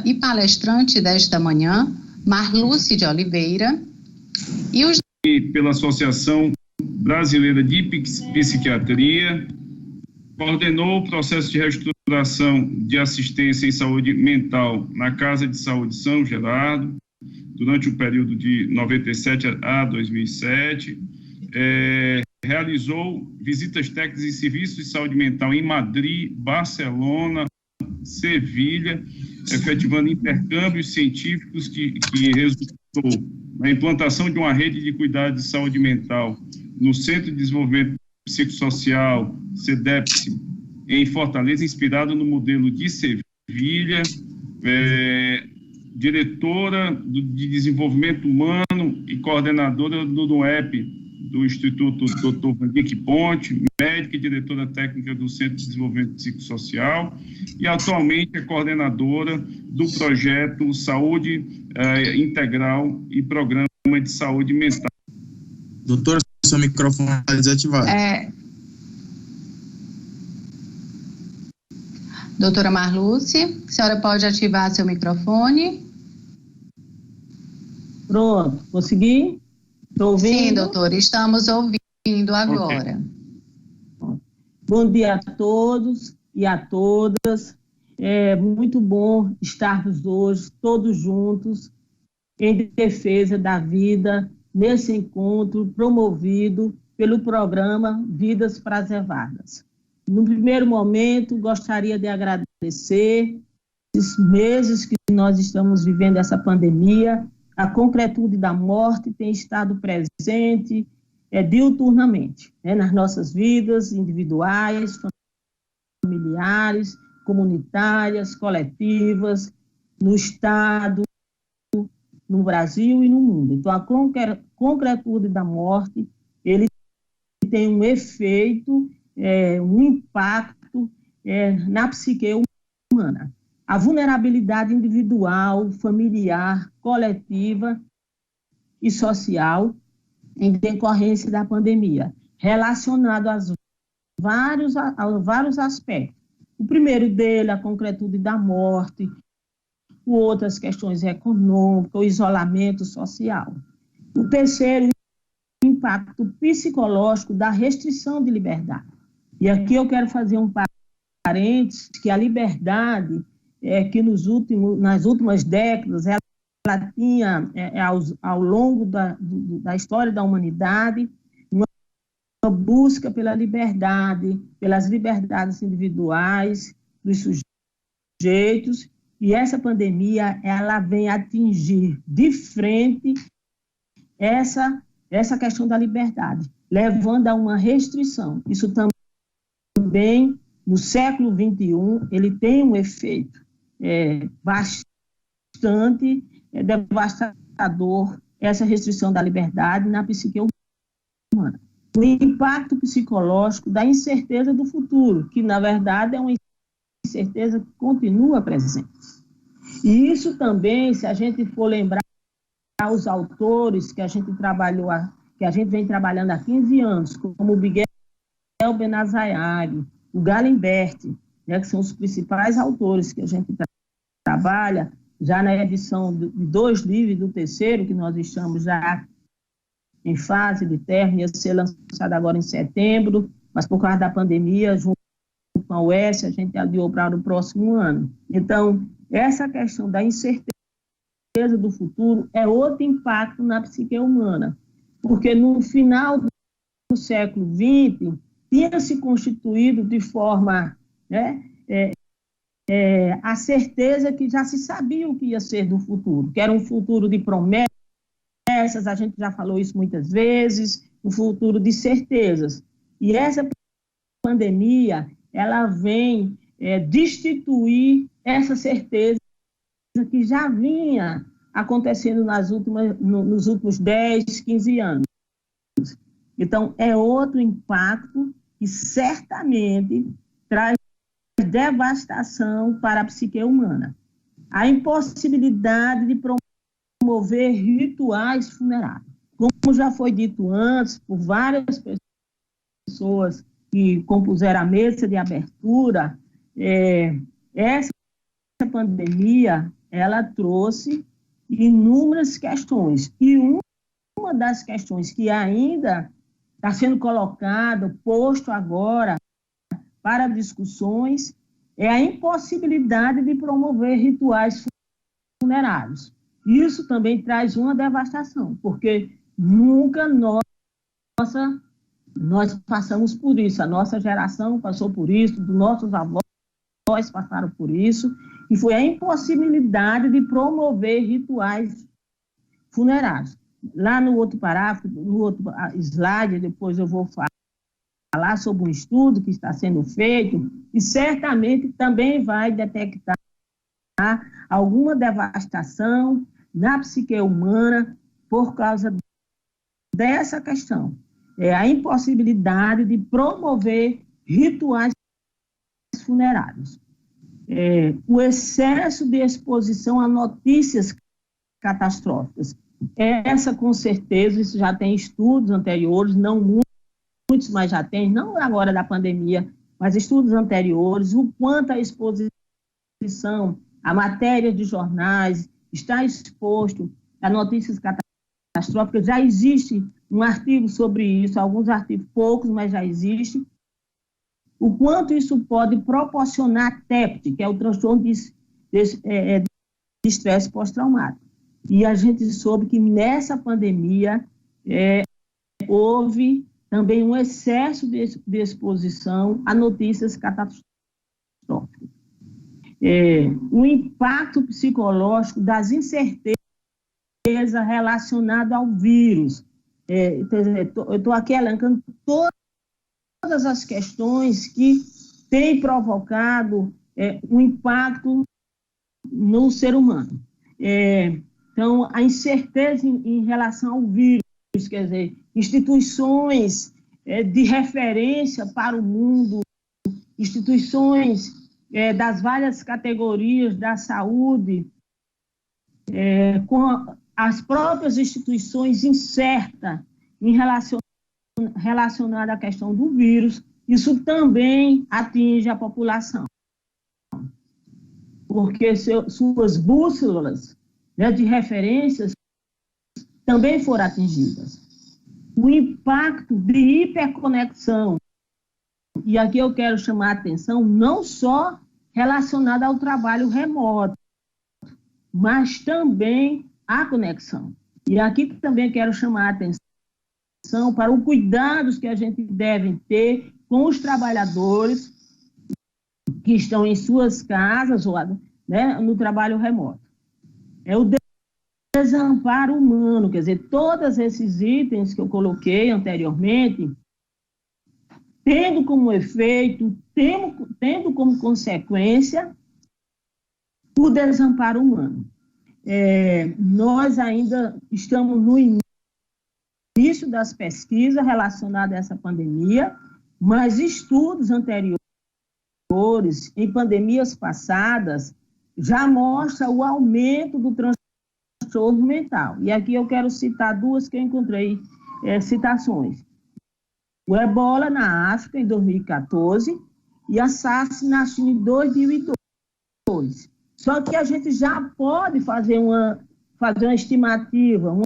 e palestrante desta manhã, Marluce de Oliveira, e pela Associação Brasileira de Psiquiatria, coordenou o processo de reestruturação de assistência em saúde mental na Casa de Saúde São Gerardo, durante o período de 97 a 2007, realizou visitas técnicas e serviços de saúde mental em Madrid, Barcelona, Sevilha, efetivando intercâmbios científicos que resultou na implantação de uma rede de cuidados de saúde mental no Centro de Desenvolvimento Psicossocial, CEDEPS, em Fortaleza, inspirado no modelo de Sevilha, diretora de Desenvolvimento Humano e coordenadora do NUEP, do Instituto Dr. Vandique Ponte, médica e diretora técnica do Centro de Desenvolvimento Psicossocial, e atualmente é coordenadora do projeto Saúde Integral e Programa de Saúde Mental. Doutora, seu microfone está desativado. Doutora Marluce, a senhora pode ativar seu microfone? Pronto, consegui? Estou ouvindo? Sim, doutora, estamos ouvindo agora. Okay. Bom dia a todos e a todas. É muito bom estarmos hoje todos juntos em defesa da vida, nesse encontro promovido pelo programa Vidas Preservadas. No primeiro momento, gostaria de agradecer esses meses que nós estamos vivendo essa pandemia. A concretude da morte tem estado presente diuturnamente, nas nossas vidas individuais, familiares, comunitárias, coletivas, no Estado, no Brasil e no mundo. Então, a concretude da morte, ele tem um efeito, um impacto na psique humana. A vulnerabilidade individual, familiar, coletiva e social em decorrência da pandemia, relacionado a vários aspectos. O primeiro dele, a concretude da morte, o outro, as questões econômicas, o isolamento social. O terceiro, o impacto psicológico da restrição de liberdade. E aqui eu quero fazer um parênteses, que a liberdade que nas últimas décadas, ela tinha, ao longo da história da humanidade, uma busca pela liberdade, pelas liberdades individuais dos sujeitos, e essa pandemia, ela vem atingir de frente essa questão da liberdade, levando a uma restrição. Isso também, no século XXI, ele tem um efeito bastante devastador, essa restrição da liberdade na psique humana. O impacto psicológico da incerteza do futuro, que, na verdade, é uma incerteza que continua presente. E isso também, se a gente for lembrar os autores que a gente vem trabalhando há 15 anos, como o Miguel Benazayag, o Galimberti, que são os principais autores que a gente trabalha, já na edição de 2 livros do terceiro, que nós estamos já em fase de término, ia ser lançado agora em setembro, mas por causa da pandemia, junto com a UES, a gente adiou para o próximo ano. Então, essa questão da incerteza do futuro é outro impacto na psique humana, porque no final do século XX, tinha se constituído de forma, a certeza que já se sabia o que ia ser do futuro, que era um futuro de promessas, a gente já falou isso muitas vezes, um futuro de certezas. E essa pandemia, ela vem destituir essa certeza que já vinha acontecendo nos últimos 10, 15 anos. Então, é outro impacto que certamente traz devastação para a psique humana. A impossibilidade de promover rituais funerários. Como já foi dito antes, por várias pessoas que compuseram a mesa de abertura, essa pandemia, ela trouxe inúmeras questões. E uma das questões que ainda está sendo colocado, posto agora para discussões, é a impossibilidade de promover rituais funerários. Isso também traz uma devastação, porque nunca nós passamos por isso, a nossa geração passou por isso, dos nossos avós passaram por isso, e foi a impossibilidade de promover rituais funerários. Lá no outro parágrafo, no outro slide, depois eu vou falar sobre um estudo que está sendo feito e certamente também vai detectar alguma devastação na psique humana por causa dessa questão. É a impossibilidade de promover rituais funerários. O excesso de exposição a notícias catastróficas. Essa, com certeza, isso já tem estudos anteriores, não muitos, mas já tem, não agora da pandemia, mas estudos anteriores, o quanto a exposição a matérias de jornais está exposto a notícias catastróficas. Já existe um artigo sobre isso, alguns artigos, poucos, mas já existe. O quanto isso pode proporcionar TEPT, que é o transtorno de estresse pós-traumático. E a gente soube que nessa pandemia houve também um excesso de exposição a notícias catastróficas. O impacto psicológico das incertezas relacionadas ao vírus. Eu estou aqui elencando todas as questões que têm provocado um impacto no ser humano. Então, a incerteza em relação ao vírus, quer dizer, instituições de referência para o mundo, instituições das várias categorias da saúde, com as próprias instituições incertas relacionadas à questão do vírus, isso também atinge a população. Porque suas bússolas de referências também foram atingidas. O impacto de hiperconexão, e aqui eu quero chamar a atenção, não só relacionado ao trabalho remoto, mas também à conexão. E aqui também quero chamar a atenção para os cuidados que a gente deve ter com os trabalhadores que estão em suas casas ou no trabalho remoto. É o desamparo humano, quer dizer, todos esses itens que eu coloquei anteriormente, tendo como efeito, tendo como consequência o desamparo humano. Nós ainda estamos no início das pesquisas relacionadas a essa pandemia, mas estudos anteriores, em pandemias passadas, já mostra o aumento do transtorno mental. E aqui eu quero citar duas que eu encontrei citações. O Ebola na África, em 2014, e a SARS na China, em 2002. Só que a gente já pode fazer uma estimativa,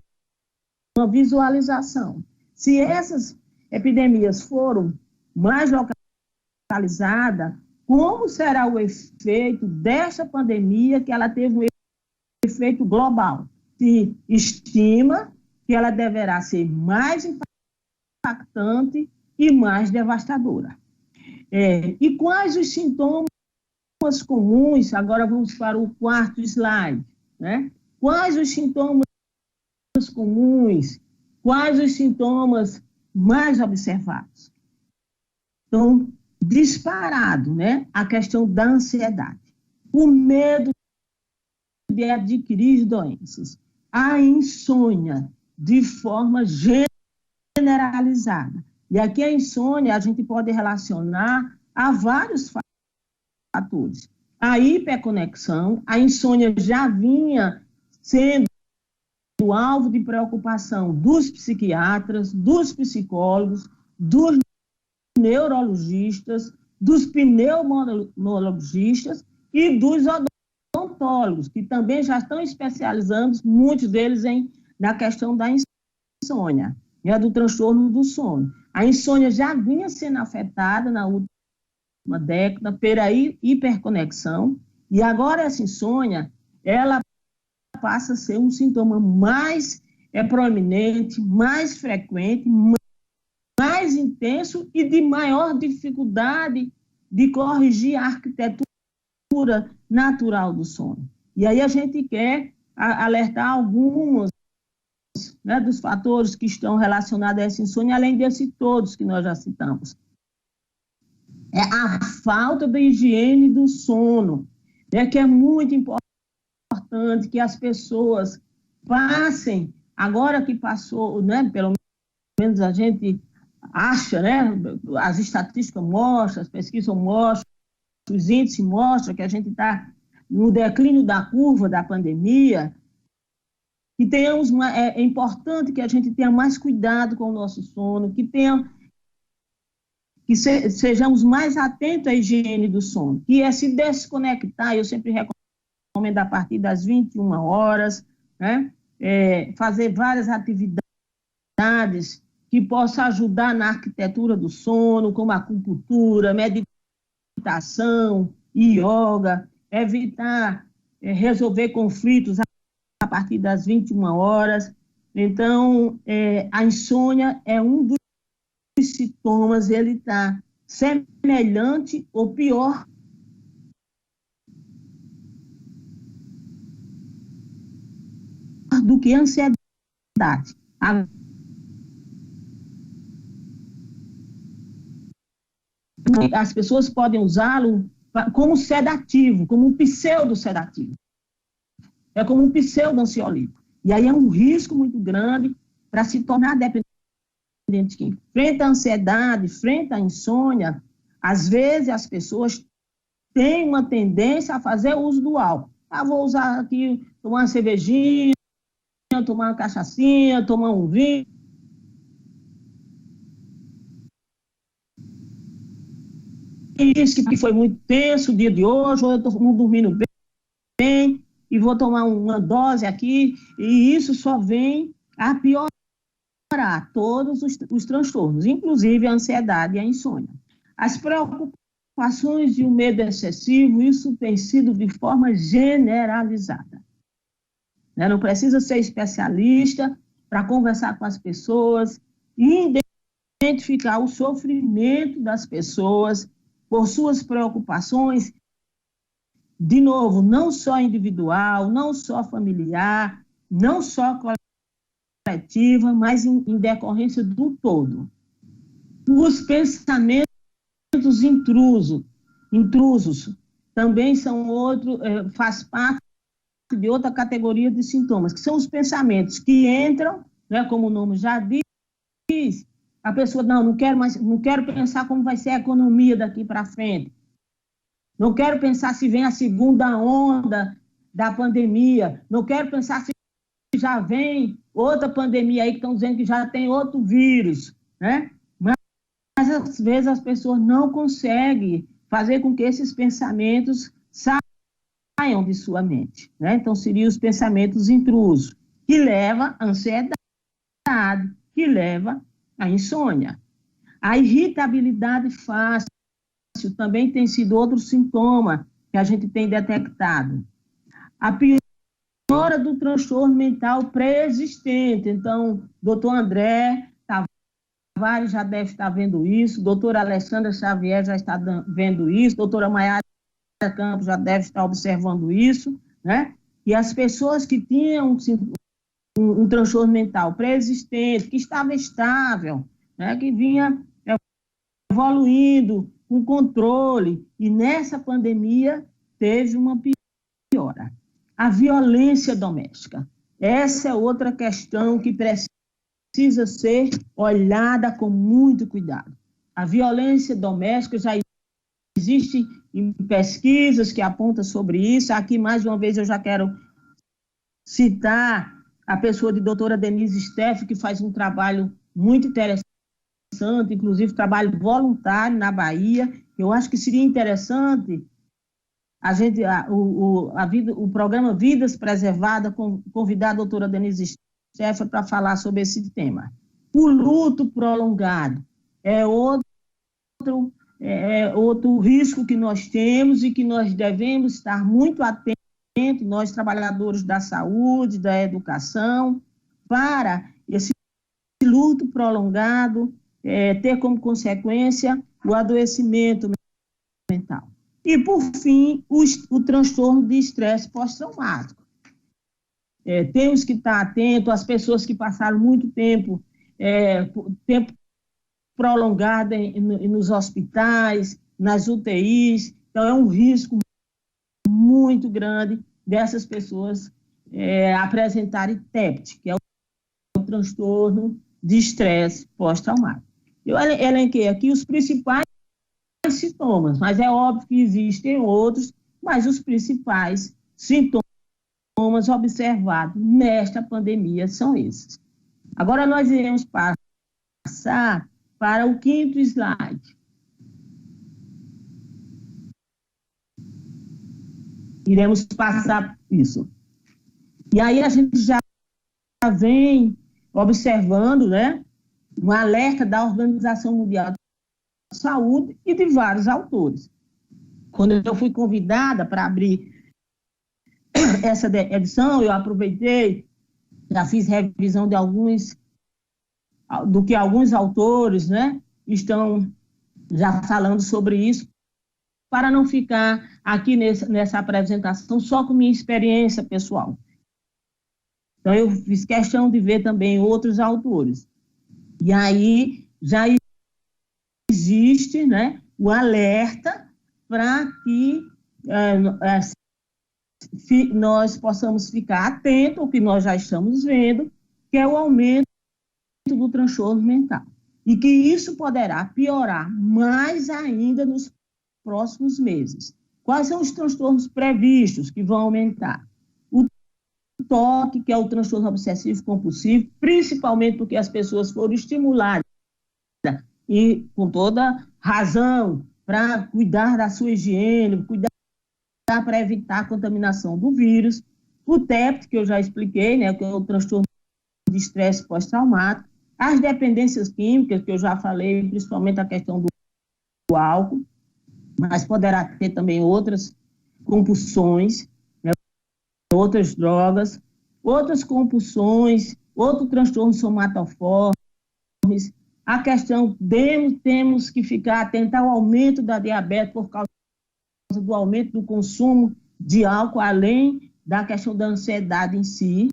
uma visualização. Se essas epidemias foram mais localizadas, como será o efeito dessa pandemia, que ela teve um efeito global? Se estima que ela deverá ser mais impactante e mais devastadora. E quais os sintomas comuns? Agora vamos para o quarto slide. Quais os sintomas comuns? Quais os sintomas mais observados? Então, disparado, a questão da ansiedade, o medo de adquirir doenças, a insônia de forma generalizada. E aqui a insônia a gente pode relacionar a vários fatores. A hiperconexão, a insônia já vinha sendo alvo de preocupação dos psiquiatras, dos psicólogos, dos neurologistas, dos pneumologistas e dos odontólogos, que também já estão especializando, muitos deles na questão da insônia, né, do transtorno do sono. A insônia já vinha sendo afetada na última década pela hiperconexão, e agora essa insônia, ela passa a ser um sintoma mais proeminente, mais frequente, mais intenso e de maior dificuldade de corrigir a arquitetura natural do sono. E aí a gente quer alertar alguns, né, dos fatores que estão relacionados a essa insônia, além desses todos que nós já citamos. É a falta da higiene do sono, né, que é muito importante que as pessoas passem, agora que passou, né, pelo menos a gente acha, né, as estatísticas mostram, as pesquisas mostram, os índices mostram que a gente está no declínio da curva da pandemia, que tenhamos é importante que a gente tenha mais cuidado com o nosso sono, que sejamos mais atentos à higiene do sono, que é se desconectar. Eu sempre recomendo a partir das 21 horas, né, fazer várias atividades que possam ajudar na arquitetura do sono, como acupuntura, meditação, yoga, evitar resolver conflitos a partir das 21 horas. Então, a insônia é um dos sintomas, ele está semelhante ou pior do que a ansiedade. As pessoas podem usá-lo como sedativo, como um pseudo-sedativo. É como um pseudo-ansiolítico. E aí é um risco muito grande para se tornar dependente. Frente à ansiedade, frente à insônia, às vezes as pessoas têm uma tendência a fazer uso do álcool. Vou usar aqui, tomar uma cervejinha, tomar uma cachaçinha, tomar um vinho. Isso que foi muito tenso o dia de hoje, ou eu estou não dormindo bem, e vou tomar uma dose aqui, e isso só vem a piorar todos os transtornos, inclusive a ansiedade e a insônia. As preocupações e o medo excessivo, isso tem sido de forma generalizada. Não precisa ser especialista para conversar com as pessoas e identificar o sofrimento das pessoas por suas preocupações, de novo, não só individual, não só familiar, não só coletiva, mas em decorrência do todo. Os pensamentos intrusos também são faz parte de outra categoria de sintomas, que são os pensamentos que entram, né, como o nome já diz, a pessoa, não quero pensar como vai ser a economia daqui para frente. Não quero pensar se vem a segunda onda da pandemia. Não quero pensar se já vem outra pandemia aí, que estão dizendo que já tem outro vírus, né? Mas, às vezes, as pessoas não conseguem fazer com que esses pensamentos saiam de sua mente, né? Então, seriam os pensamentos intrusos, que levam à ansiedade, que leva à insônia. A irritabilidade fácil também tem sido outro sintoma que a gente tem detectado. A piora do transtorno mental pré-existente. Então, doutor André Tavares já deve estar vendo isso, doutora Alexandra Xavier já está vendo isso, doutora Maiara Campos já deve estar observando isso, né? E as pessoas que tinham um transtorno mental pré-existente, que estava estável, né, que vinha evoluindo com controle, e nessa pandemia teve uma piora. A violência doméstica. Essa é outra questão que precisa ser olhada com muito cuidado. A violência doméstica já existe em pesquisas que apontam sobre isso. Aqui, mais uma vez, eu já quero citar a pessoa de doutora Denise Steff, que faz um trabalho muito interessante, inclusive trabalho voluntário na Bahia. Eu acho que seria interessante o programa Vidas Preservadas, convidar a doutora Denise Steffer para falar sobre esse tema. O luto prolongado é outro risco que nós temos e que nós devemos estar muito atentos, nós trabalhadores da saúde, da educação, para esse luto prolongado ter como consequência o adoecimento mental. E, por fim, o transtorno de estresse pós-traumático. Temos que estar atentos às pessoas que passaram muito tempo prolongado nos hospitais, nas UTIs. Então, é um risco muito grande dessas pessoas apresentarem TEPT, que é o transtorno de estresse pós-traumático. Eu elenquei aqui os principais sintomas, mas é óbvio que existem outros, mas os principais sintomas observados nesta pandemia são esses. Agora nós iremos passar para o 5º slide. Iremos passar isso. E aí a gente já vem observando, né, um alerta da Organização Mundial da Saúde e de vários autores. Quando eu fui convidada para abrir essa edição, eu aproveitei, já fiz revisão do que alguns autores, né, estão já falando sobre isso, para não ficar aqui nessa apresentação só com minha experiência pessoal. Então, eu fiz questão de ver também outros autores. E aí já existe, né, o alerta para que nós possamos ficar atentos ao que nós já estamos vendo, que é o aumento do transtorno mental. E que isso poderá piorar mais ainda nos próximos meses. Quais são os transtornos previstos que vão aumentar? O TOC, que é o transtorno obsessivo compulsivo, principalmente porque as pessoas foram estimuladas, e com toda razão, para cuidar da sua higiene, cuidar para evitar a contaminação do vírus. O TEPT, que eu já expliquei, né, que é o transtorno de estresse pós-traumático. As dependências químicas, que eu já falei, principalmente a questão do álcool, mas poderá ter também outras compulsões, né, outras drogas, outras compulsões, outro transtorno somatoformes. A questão, temos que ficar atentos ao aumento da diabetes por causa do aumento do consumo de álcool, além da questão da ansiedade em si,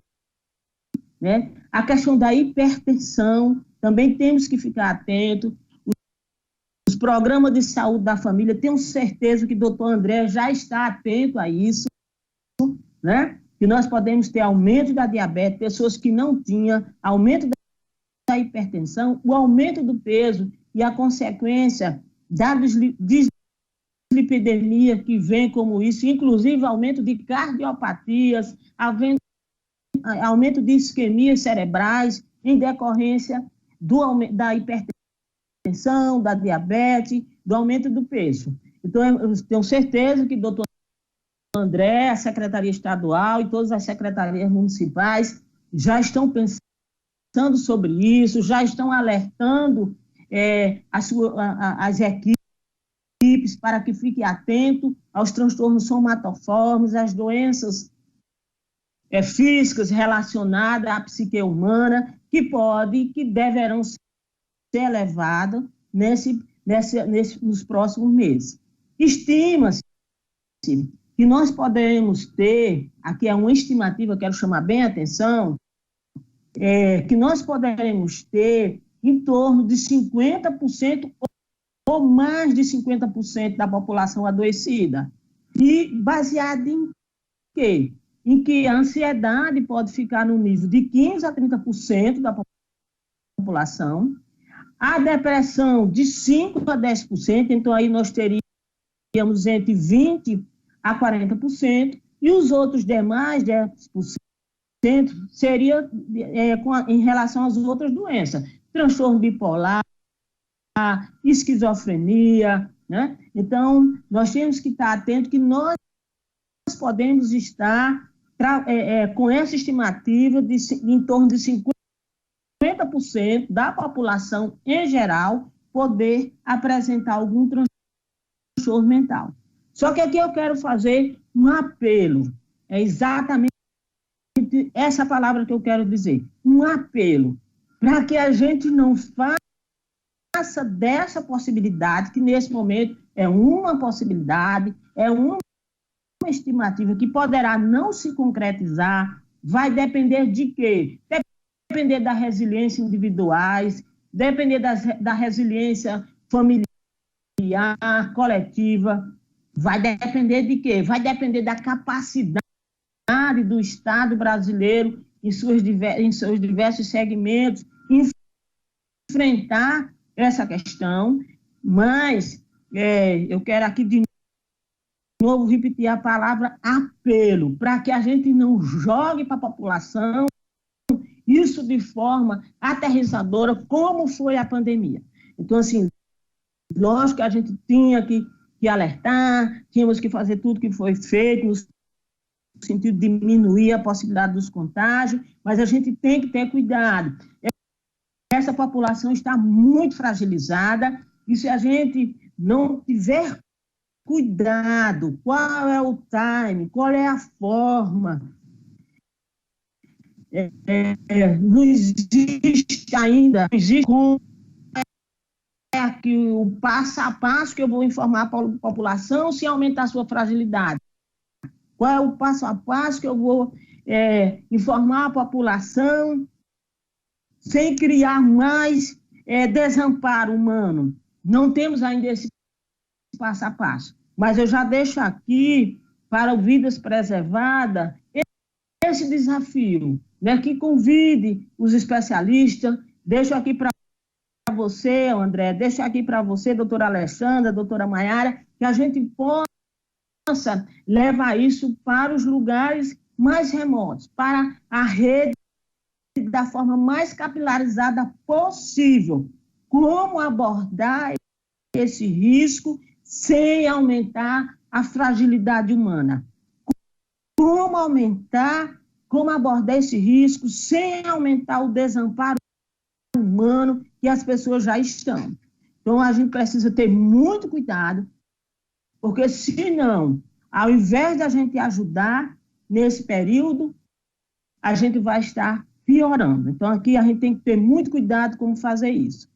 né? A questão da hipertensão, também temos que ficar atentos. Os programas de saúde da família, tenho certeza que o doutor André já está atento a isso, né? Que nós podemos ter aumento da diabetes, pessoas que não tinham, aumento da hipertensão, o aumento do peso e a consequência da dislipidemia que vem como isso, inclusive aumento de cardiopatias, aumento de isquemias cerebrais em decorrência da hipertensão, da diabetes, do aumento do peso. Então, eu tenho certeza que o doutor André, a Secretaria Estadual e todas as secretarias municipais já estão pensando sobre isso, já estão alertando as equipes para que fiquem atentos aos transtornos somatoformes, às doenças físicas relacionadas à psique humana, que deverão ser elevadas nos próximos meses. Estima-se que nós podemos ter, aqui é uma estimativa, quero chamar bem a atenção, que nós poderemos ter em torno de 50% ou mais de 50% da população adoecida. E baseado em quê? Em que a ansiedade pode ficar no nível de 15% a 30% da população, a depressão de 5% a 10%, então aí nós teríamos entre 20% a 40%, e os outros demais 10% seria em relação às outras doenças, transtorno bipolar, esquizofrenia, né? Então, nós temos que estar atentos que nós podemos estar com essa estimativa de em torno de 50% da população em geral poder apresentar algum transtorno mental. Só que aqui eu quero fazer um apelo, é exatamente essa palavra que eu quero dizer, um apelo, para que a gente não faça dessa possibilidade, que nesse momento é uma possibilidade, é uma estimativa que poderá não se concretizar, vai depender de quê? Depender da resiliência individuais, depender da resiliência familiar, coletiva, vai depender de quê? Vai depender da capacidade do Estado brasileiro em seus diversos segmentos enfrentar essa questão, mas eu quero aqui de novo repetir a palavra apelo, para que a gente não jogue para a população isso de forma aterrissadora, como foi a pandemia. Então, assim, lógico que a gente tinha que alertar, tínhamos que fazer tudo que foi feito no sentido de diminuir a possibilidade dos contágios, mas a gente tem que ter cuidado. Essa população está muito fragilizada, e se a gente não tiver cuidado, qual é o time, qual é a forma, não existe ainda, não existe como aqui o passo a passo que eu vou informar a população sem aumentar a sua fragilidade. Qual é o passo a passo que eu vou informar a população sem criar mais desamparo humano? Não temos ainda esse passo a passo. Mas eu já deixo aqui, para o Vidas Preservadas, esse desafio, né, que convide os especialistas. Deixo aqui para você, André, deixo aqui para você, doutora Alexandra, doutora Maiara, que a gente possa levar isso para os lugares mais remotos, para a rede da forma mais capilarizada possível. Como abordar esse risco sem aumentar a fragilidade humana? Como abordar esse risco sem aumentar o desamparo humano que as pessoas já estão? Então, a gente precisa ter muito cuidado, porque senão, ao invés de a gente ajudar nesse período, a gente vai estar piorando. Então, aqui a gente tem que ter muito cuidado como fazer isso.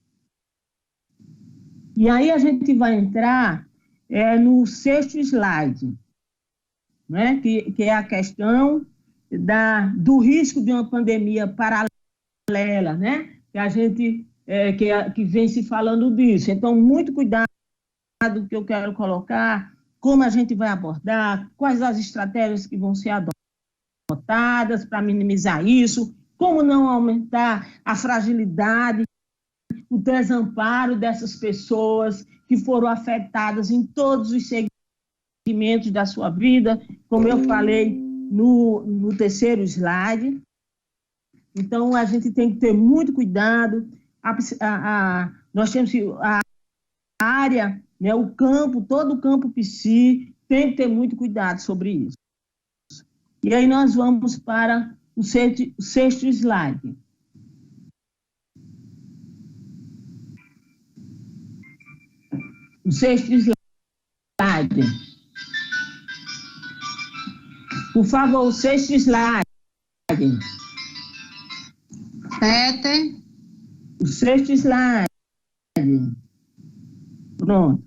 E aí a gente vai entrar no 6º slide, né, que é a questão do risco de uma pandemia paralela, né, que a gente que vem se falando disso. Então, muito cuidado que eu quero colocar, como a gente vai abordar, quais as estratégias que vão ser adotadas para minimizar isso, como não aumentar a fragilidade, o desamparo dessas pessoas que foram afetadas em todos os segmentos da sua vida, como eu falei no 3º slide. Então, a gente tem que ter muito cuidado. Nós temos a área, né, o campo, todo o campo psi, tem que ter muito cuidado sobre isso. E aí nós vamos para o 6º slide. O 6º slide. Por favor, o 6º slide. 7. O 6º slide. Pronto.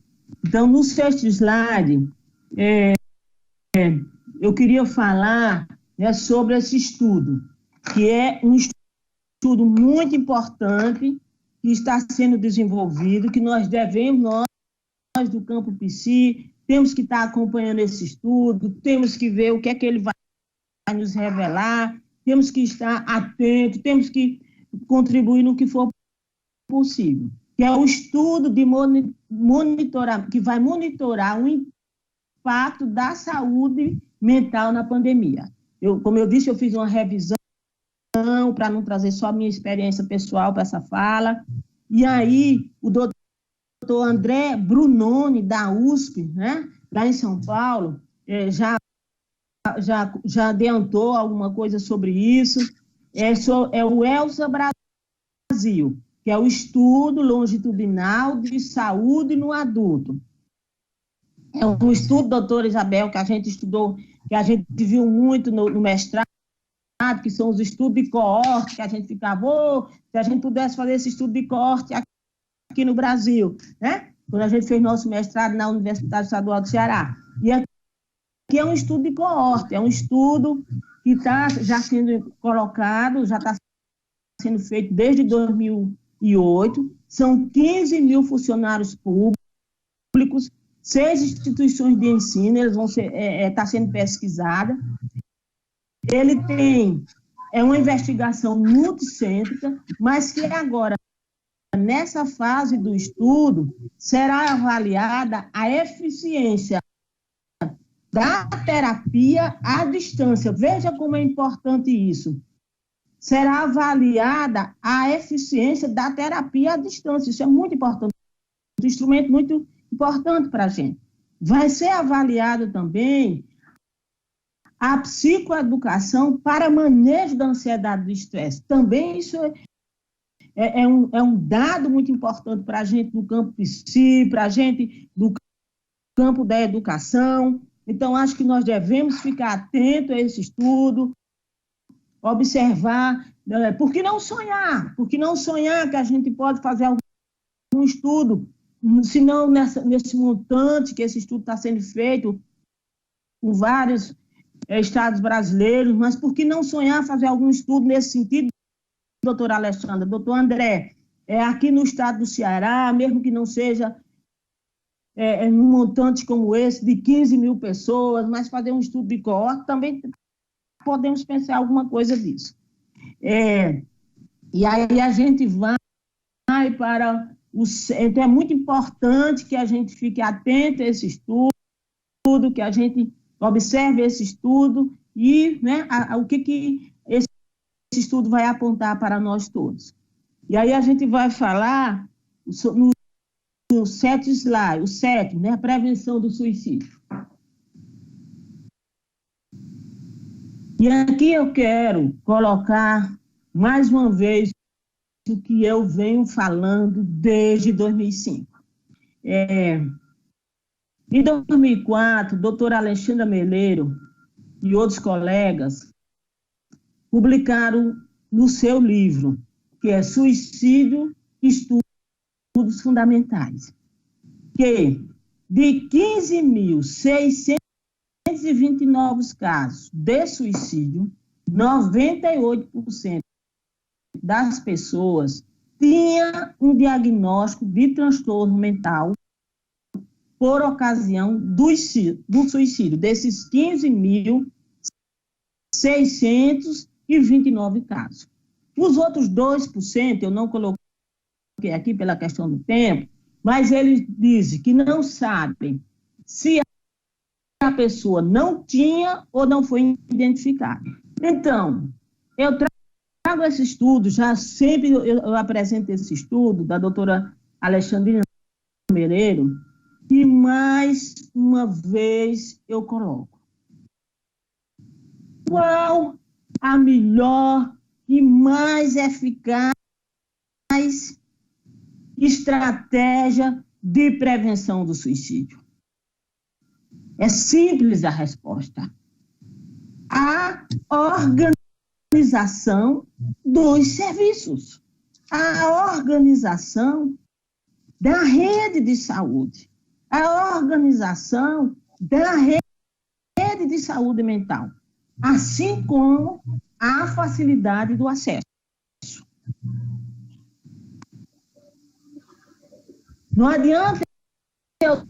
Então, no 6º slide, eu queria falar, né, sobre esse estudo, que é um estudo muito importante que está sendo desenvolvido, que nós do campo psi, temos que estar acompanhando esse estudo, temos que ver o que é que ele vai nos revelar, temos que estar atentos, temos que contribuir no que for possível, que é o estudo de monitorar, que vai monitorar o impacto da saúde mental na pandemia. Como eu disse, eu fiz uma revisão para não trazer só a minha experiência pessoal para essa fala, e aí o doutor André Brunoni, da USP, né, lá em São Paulo, já já adiantou alguma coisa sobre isso. É o ELSA Brasil, que é o estudo longitudinal de saúde no adulto. É um estudo, doutora Isabel, que a gente estudou, que a gente viu muito no mestrado, que são os estudos de coorte, que a gente ficava, se a gente pudesse fazer esse estudo de coorte aqui no Brasil, né? Quando a gente fez nosso mestrado na Universidade Estadual do Ceará. E aqui é um estudo de coorte, é um estudo que está já sendo colocado, já está sendo feito desde 2008, são 15 mil funcionários públicos, 6 instituições de ensino, eles vão ser, está sendo pesquisada. Ele é uma investigação multicêntrica, mas que agora, nessa fase do estudo, será avaliada a eficiência da terapia à distância. Veja como é importante isso. Será avaliada a eficiência da terapia à distância. Isso é muito importante. Um instrumento muito importante para a gente. Vai ser avaliado também a psicoeducação para manejo da ansiedade e do estresse. Também isso é um dado muito importante para a gente no campo psi, para a gente no campo da educação. Então, acho que nós devemos ficar atentos a esse estudo, observar, por que não sonhar? Por que não sonhar que a gente pode fazer algum estudo, se não nesse montante que esse estudo está sendo feito com vários estados brasileiros, mas por que não sonhar fazer algum estudo nesse sentido, doutora Alexandra, doutor André, aqui no estado do Ceará, mesmo que não seja num montante como esse, de 15 mil pessoas, mas fazer um estudo de coorte, também podemos pensar alguma coisa disso. E aí a gente vai para então é muito importante que a gente fique atento a esse estudo, que a gente observe esse estudo e, né, o que esse estudo vai apontar para nós todos. E aí a gente vai falar no 7 slide, o 7, né, a prevenção do suicídio. E aqui eu quero colocar, mais uma vez, o que eu venho falando desde 2005. Em 2004, doutor Alexandra Meleiro e outros colegas publicaram no seu livro, que é Suicídio, Estudos Fundamentais, que de 15.629 casos de suicídio, 98% das pessoas tinha um diagnóstico de transtorno mental por ocasião do suicídio, desses 15.629 casos. Os outros 2%, eu não coloquei aqui pela questão do tempo, mas eles dizem que não sabem se a pessoa não tinha ou não foi identificada. Então, eu trago esse estudo, já sempre eu apresento esse estudo da doutora Alexandrina Meleiro, e mais uma vez eu coloco. Qual a melhor e mais eficaz estratégia de prevenção do suicídio? É simples a resposta. A organização dos serviços, a organização da rede de saúde, a organização da rede de saúde mental, assim como a facilidade do acesso. Não adianta eu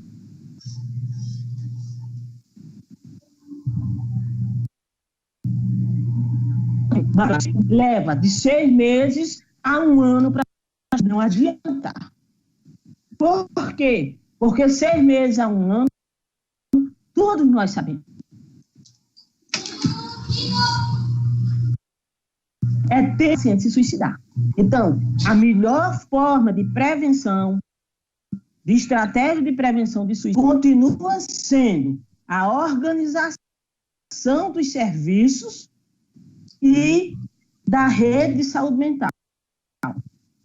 leva de 6 meses a 1 ano para não adianta. Por quê? Porque 6 meses a 1 ano, todos nós sabemos. É ter paciente se suicidar. Então, a melhor forma de prevenção, de estratégia de prevenção de suicídio, continua sendo a organização dos serviços e da rede de saúde mental.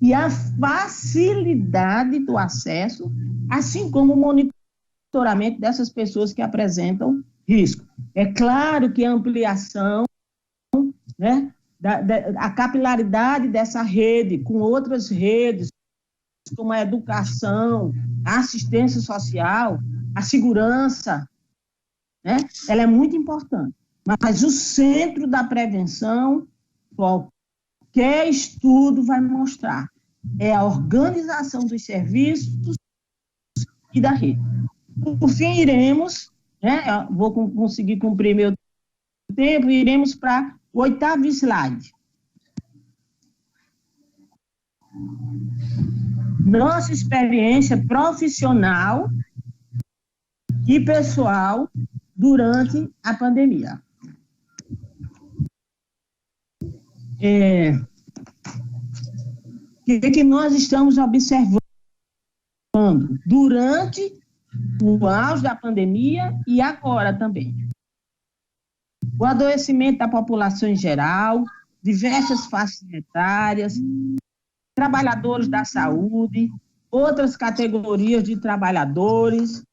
E a facilidade do acesso, assim como o monitoramento dessas pessoas que apresentam risco. É claro que a ampliação, né, a capilaridade dessa rede com outras redes, como a educação, a assistência social, a segurança, né, ela é muito importante. Mas o centro da prevenção, qualquer estudo vai mostrar, é a organização dos serviços e da rede. Por fim, iremos, né, vou conseguir cumprir meu tempo, iremos para o 8º slide. Nossa experiência profissional e pessoal durante a pandemia. O que nós estamos observando durante o auge da pandemia e agora também? O adoecimento da população em geral, diversas faixas etárias, trabalhadores da saúde, outras categorias de trabalhadores.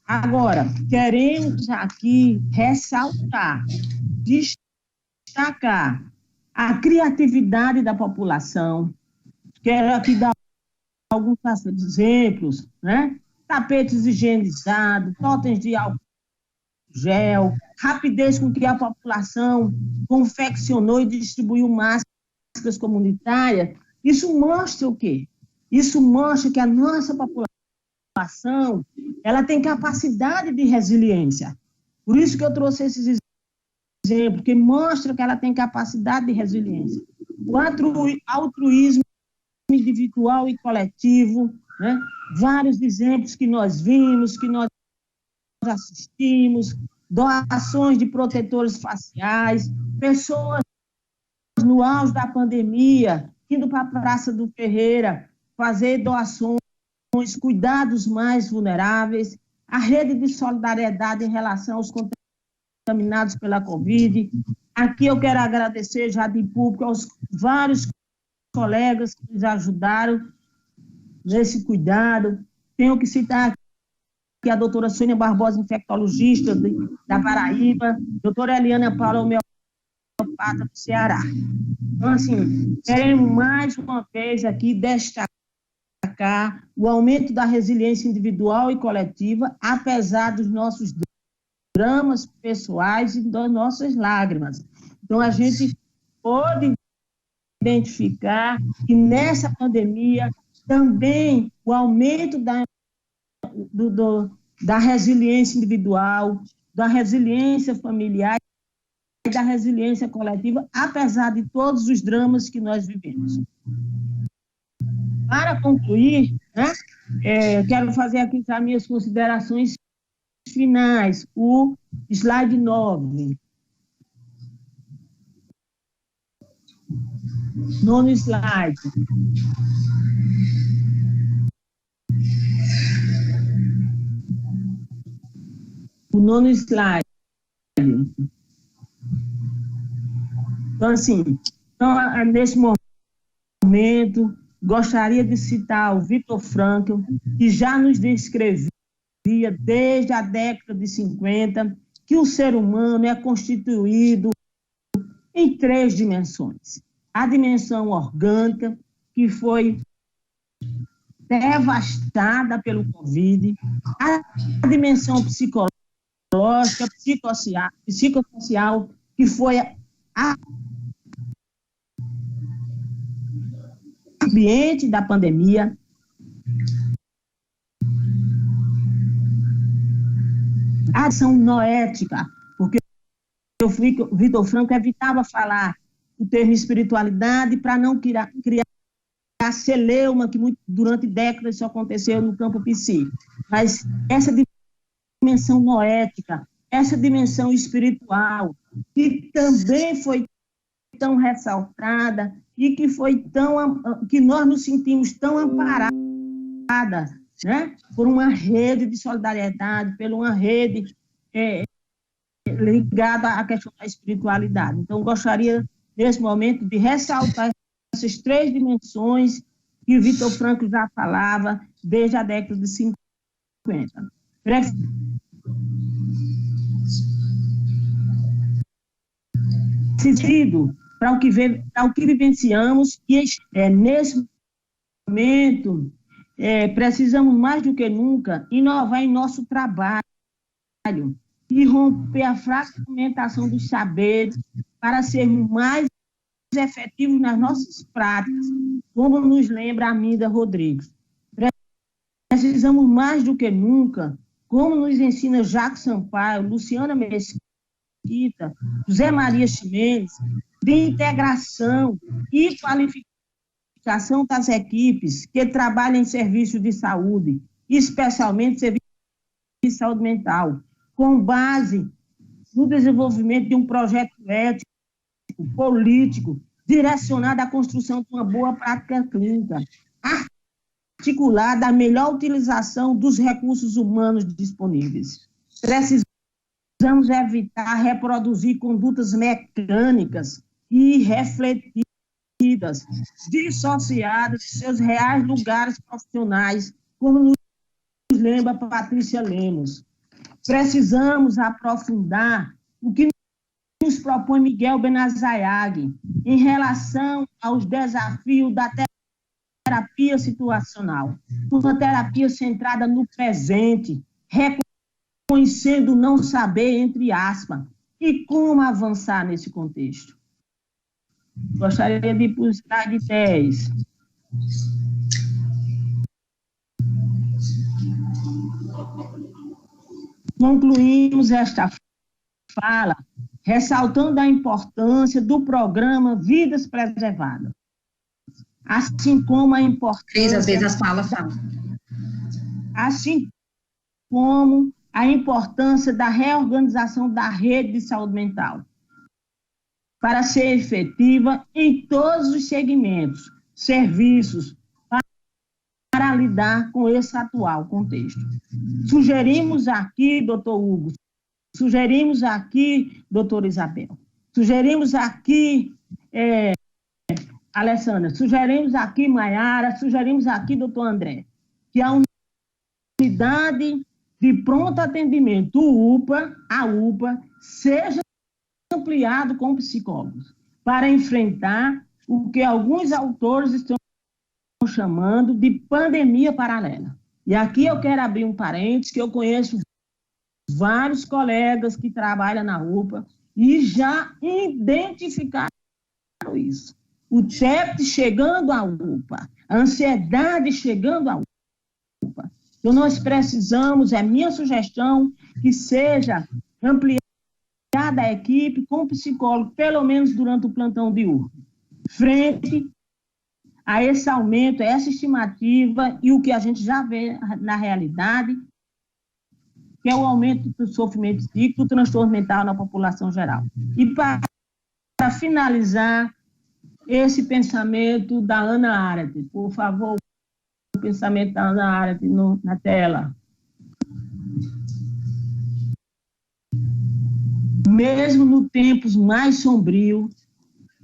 Agora, queremos aqui ressaltar, destacar a criatividade da população. Quero aqui dar alguns exemplos, né? Tapetes higienizados, totens de álcool gel, rapidez com que a população confeccionou e distribuiu máscaras comunitárias. Isso mostra o quê? Isso mostra que a nossa população, ela tem capacidade de resiliência. Por isso que eu trouxe esses exemplos, que mostra que ela tem capacidade de resiliência. O altruísmo individual e coletivo, né? Vários exemplos que nós vimos, que nós assistimos, doações de protetores faciais, pessoas no auge da pandemia, indo para a Praça do Ferreira, fazer doações, cuidar dos mais vulneráveis, a rede de solidariedade em relação aos contaminados pela Covid. Aqui eu quero agradecer já de público aos vários colegas que nos ajudaram nesse cuidado. Tenho que citar aqui a doutora Sônia Barbosa, infectologista da Paraíba, doutora Eliana Paula, homeopata do Ceará. Então, assim, queremos mais uma vez aqui destacar o aumento da resiliência individual e coletiva, apesar dos nossos dramas pessoais e das nossas lágrimas. Então, a gente pode identificar que nessa pandemia também o aumento da resiliência individual, da resiliência familiar e da resiliência coletiva, apesar de todos os dramas que nós vivemos. Para concluir, né, quero fazer aqui as minhas considerações finais. O slide 9. Nono slide. O nono slide. Então, assim, nesse momento, gostaria de citar o Viktor Frankl, que já nos descrevia desde a década de 50 que o ser humano é constituído em 3 dimensões. A dimensão orgânica, que foi devastada pelo Covid, a dimensão psicológica, psicossocial, que foi a ambiente da pandemia, a ação noética, porque o Viktor Frankl evitava falar o termo espiritualidade para não criar a celeuma, que durante décadas isso aconteceu no campo psíquico. Mas essa dimensão noética, essa dimensão espiritual, que também foi tão ressaltada e que nós nos sentimos tão amparadas, né, por uma rede de solidariedade, por uma rede ligado à questão da espiritualidade. Então, gostaria, nesse momento, de ressaltar essas 3 dimensões que o Vitor Frankl já falava desde a década de 50. Para o que vivenciamos, e nesse momento, precisamos mais do que nunca inovar em nosso trabalho e romper a fragmentação dos saberes para sermos mais efetivos nas nossas práticas, como nos lembra Aminda Rodrigues. Precisamos mais do que nunca, como nos ensina Jacques Sampaio, Luciana Mesquita, José Maria Ximenes, de integração e qualificação das equipes que trabalham em serviços de saúde, especialmente serviços de saúde mental, com base no desenvolvimento de um projeto ético, político, direcionado à construção de uma boa prática clínica, articulada à melhor utilização dos recursos humanos disponíveis. Precisamos evitar reproduzir condutas mecânicas e refletidas, dissociadas de seus reais lugares profissionais, como nos lembra Patrícia Lemos. Precisamos aprofundar o que nos propõe Miguel Benazayag em relação aos desafios da terapia situacional, uma terapia centrada no presente, reconhecendo o não saber, entre aspas, e como avançar nesse contexto. Gostaria de ir para o slide 10. Concluímos esta fala ressaltando a importância do programa Vidas Preservadas, assim como a importância... 3 vezes as palavras. Assim como a importância da reorganização da rede de saúde mental, para ser efetiva em todos os segmentos, serviços, para lidar com esse atual contexto. Sugerimos aqui, doutor Hugo, sugerimos aqui, doutora Isabel, sugerimos aqui, Alessandra, sugerimos aqui, Maiara, sugerimos aqui, doutor André, que a unidade de pronto atendimento, a UPA, seja ampliado com psicólogos, para enfrentar o que alguns autores estão chamando de pandemia paralela. E aqui eu quero abrir um parênteses, que eu conheço vários colegas que trabalham na UPA e já identificaram isso. O TEPT chegando à UPA, a ansiedade chegando à UPA. Então, nós precisamos, é minha sugestão, que seja ampliada a equipe com psicólogo, pelo menos durante o plantão diurno. Frente a esse aumento, essa estimativa e o que a gente já vê na realidade, que é o aumento do sofrimento psíquico, do transtorno mental na população geral. E para finalizar, esse pensamento da Ana Arete, por favor, o pensamento da Ana Arete na tela. Mesmo nos tempos mais sombrios,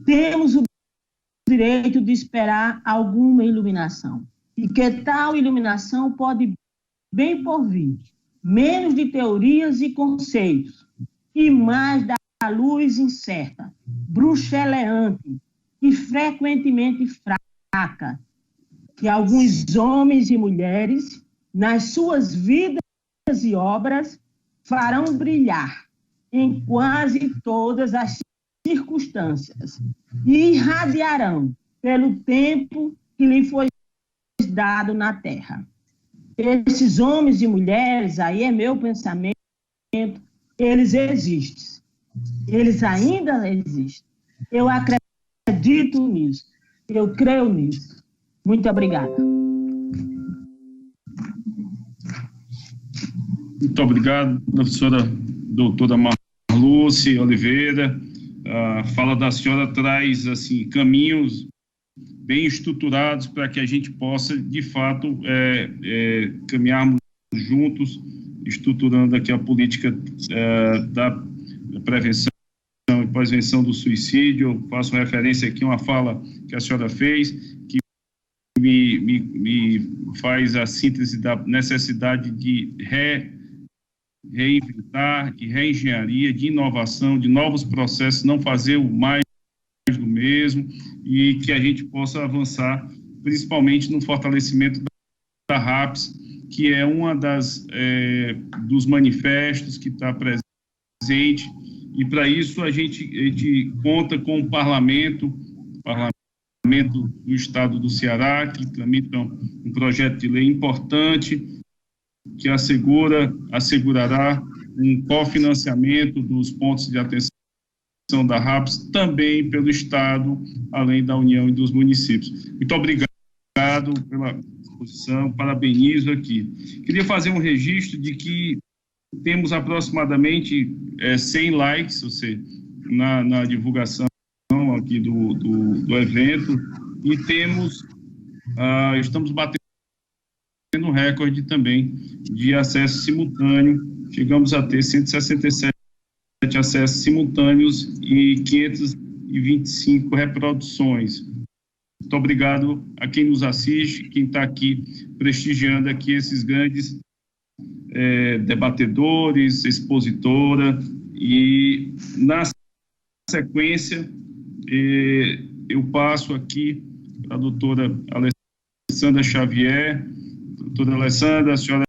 temos o direito de esperar alguma iluminação. E que tal iluminação pode bem por vir, menos de teorias e conceitos, e mais da luz incerta, bruxeleante e frequentemente fraca, que alguns homens e mulheres, nas suas vidas e obras, farão brilhar em quase todas as circunstâncias e irradiarão pelo tempo que lhe foi dado na Terra. Esses homens e mulheres, aí é meu pensamento, eles existem. Eles ainda existem. Eu acredito nisso. Eu creio nisso. Muito obrigada. Muito obrigado, professora doutora Marluce Oliveira. A fala da senhora traz assim, caminhos bem estruturados para que a gente possa, de fato, caminharmos juntos, estruturando aqui a política prevenção e pós-venção do suicídio. Eu faço referência aqui a uma fala que a senhora fez, que me faz a síntese da necessidade de reinventar, de reengenharia, de inovação, de novos processos, não fazer o mais do mesmo, e que a gente possa avançar, principalmente no fortalecimento da RAPS, que é uma dos manifestos que está presente, e para isso a gente conta com o parlamento do Estado do Ceará, que tramita um projeto de lei importante, que assegurará um cofinanciamento dos pontos de atenção da RAPS, também pelo Estado, além da União e dos municípios. Muito obrigado pela exposição, parabenizo aqui. Queria fazer um registro de que temos aproximadamente 100 likes, ou seja, na divulgação aqui do evento, e estamos batendo um recorde também de acesso simultâneo. Chegamos a ter 167 acessos simultâneos e 525 reproduções. Muito obrigado a quem nos assiste, quem está aqui prestigiando aqui esses grandes debatedores, expositora, e na sequência eu passo aqui para a doutora Alessandra Xavier. Doutora Alessandra, a senhora